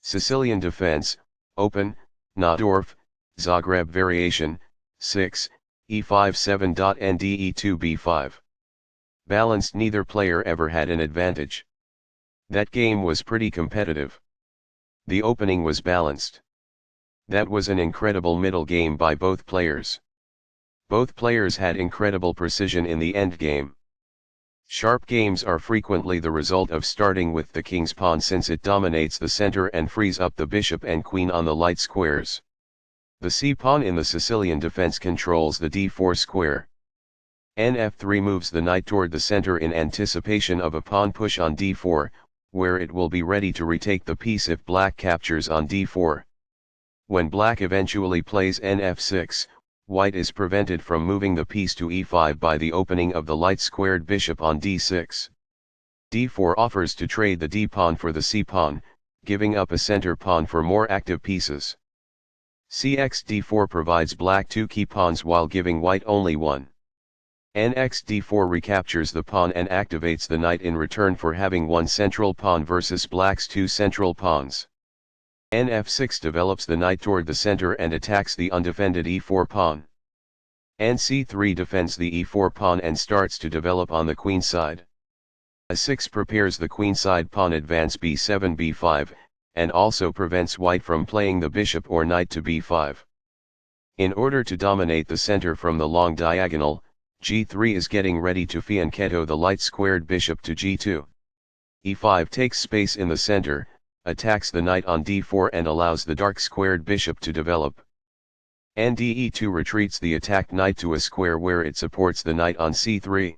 Sicilian defense, open, Najdorf, Zagreb variation, 6, e5 7. Nde 2 b5. Balanced, neither player ever had an advantage. That game was pretty competitive. The opening was balanced. That was an incredible middle game by both players. Both players had incredible precision in the endgame. Sharp games are frequently the result of starting with the king's pawn, since it dominates the center and frees up the bishop and queen on the light squares. The c-pawn in the Sicilian defense controls the d4 square. Nf3 moves the knight toward the center in anticipation of a pawn push on d4, where it will be ready to retake the piece if black captures on d4. When black eventually plays nf6, white is prevented from moving the piece to e5 by the opening of the light-squared bishop on d6. d4 offers to trade the d-pawn for the c-pawn, giving up a center pawn for more active pieces. Cx d4 provides black 2 key pawns while giving white only one. Nx d4 recaptures the pawn and activates the knight in return for having one central pawn versus black's 2 central pawns. Nf6 develops the knight toward the center and attacks the undefended e4 pawn. Nc3 defends the e4 pawn and starts to develop on the queen side. A6 prepares the queenside pawn advance b7 b5, and also prevents white from playing the bishop or knight to b5. In order to dominate the center from the long diagonal, g3 is getting ready to fianchetto the light-squared bishop to g2. e5 takes space in the center, attacks the knight on d4 and allows the dark-squared bishop to develop. Nde2 retreats the attacked knight to a square where it supports the knight on c3.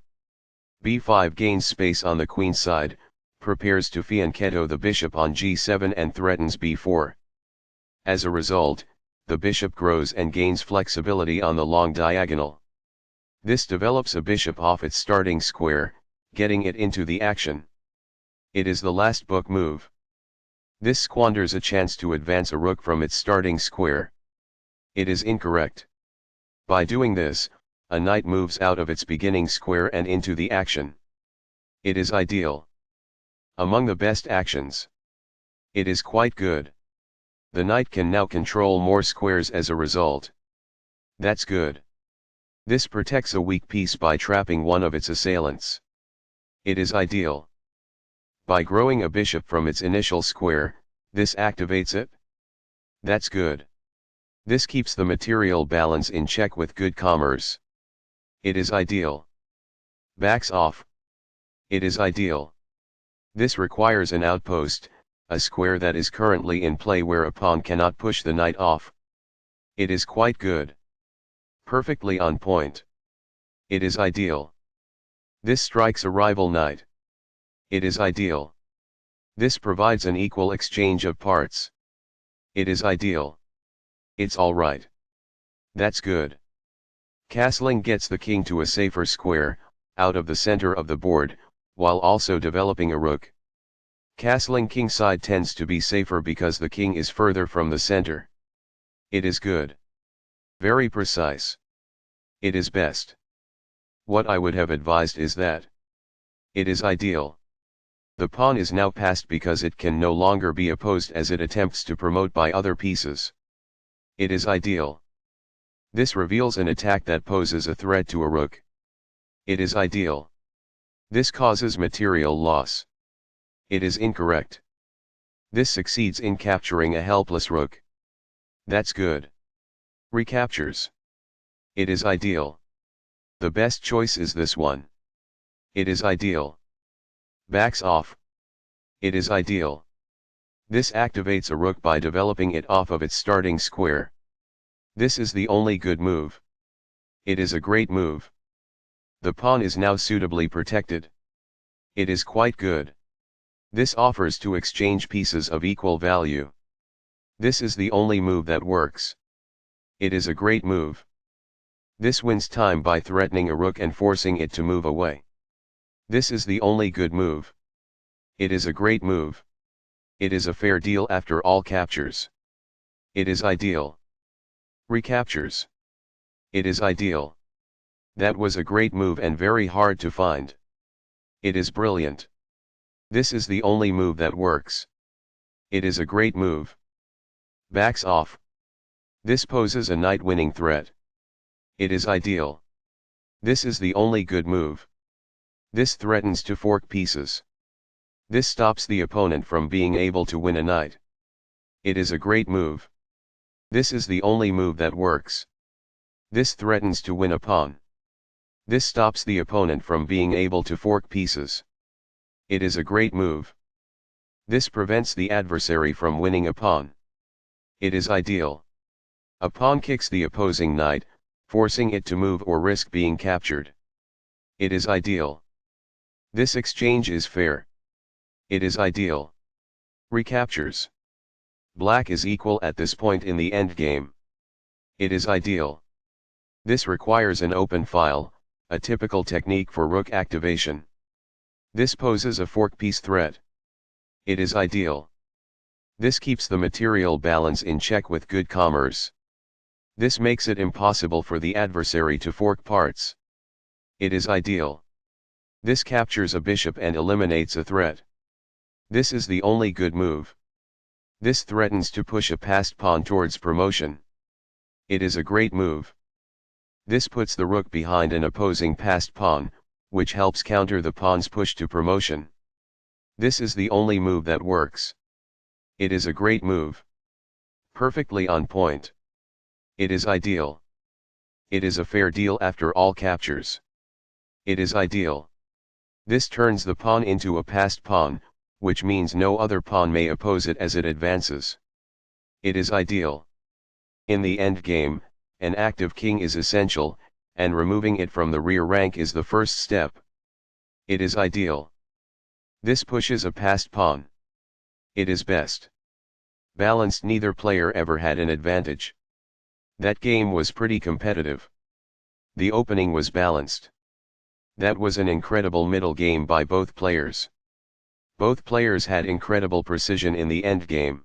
b5 gains space on the queen side, prepares to fianchetto the bishop on g7 and threatens b4. As a result, the bishop grows and gains flexibility on the long diagonal. This develops a bishop off its starting square, getting it into the action. It is the last book move. This squanders a chance to advance a rook from its starting square. It is incorrect. By doing this, a knight moves out of its beginning square and into the action. It is ideal. Among the best actions. It is quite good. The knight can now control more squares as a result. That's good. This protects a weak piece by trapping one of its assailants. It is ideal. By growing a bishop from its initial square, this activates it. That's good. This keeps the material balance in check with good commerce. It is ideal. Backs off. It is ideal. This requires an outpost, a square that is currently in play where a pawn cannot push the knight off. It is quite good. Perfectly on point. It is ideal. This strikes a rival knight. It is ideal. This provides an equal exchange of parts. It is ideal. It's alright. That's good. Castling gets the king to a safer square, out of the center of the board, while also developing a rook. Castling kingside tends to be safer because the king is further from the center. It is good. Very precise. It is best. What I would have advised is that. It is ideal. The pawn is now passed because it can no longer be opposed as it attempts to promote by other pieces. It is ideal. This reveals an attack that poses a threat to a rook. It is ideal. This causes material loss. It is incorrect. This succeeds in capturing a helpless rook. That's good. Recaptures. It is ideal. The best choice is this one. It is ideal. Backs off. It is ideal. This activates a rook by developing it off of its starting square. This is the only good move. It is a great move. The pawn is now suitably protected. It is quite good. This offers to exchange pieces of equal value. This is the only move that works. It is a great move. This wins time by threatening a rook and forcing it to move away. This is the only good move. It is a great move. It is a fair deal after all captures. It is ideal. Recaptures. It is ideal. That was a great move and very hard to find. It is brilliant. This is the only move that works. It is a great move. Backs off. This poses a knight-winning threat. It is ideal. This is the only good move. This threatens to fork pieces. This stops the opponent from being able to win a knight. It is a great move. This is the only move that works. This threatens to win a pawn. This stops the opponent from being able to fork pieces. It is a great move. This prevents the adversary from winning a pawn. It is ideal. A pawn kicks the opposing knight, forcing it to move or risk being captured. It is ideal. This exchange is fair. It is ideal. Recaptures. Black is equal at this point in the endgame. It is ideal. This requires an open file, a typical technique for rook activation. This poses a fork piece threat. It is ideal. This keeps the material balance in check with good commerce. This makes it impossible for the adversary to fork parts. It is ideal. This captures a bishop and eliminates a threat. This is the only good move. This threatens to push a passed pawn towards promotion. It is a great move. This puts the rook behind an opposing passed pawn, which helps counter the pawn's push to promotion. This is the only move that works. It is a great move. Perfectly on point. It is ideal. It is a fair deal after all captures. It is ideal. This turns the pawn into a passed pawn, which means no other pawn may oppose it as it advances. It is ideal. In the endgame, an active king is essential, and removing it from the rear rank is the first step. It is ideal. This pushes a passed pawn. It is best. Balanced. Neither player ever had an advantage. That game was pretty competitive. The opening was balanced. That was an incredible middle game by both players. Both players had incredible precision in the endgame.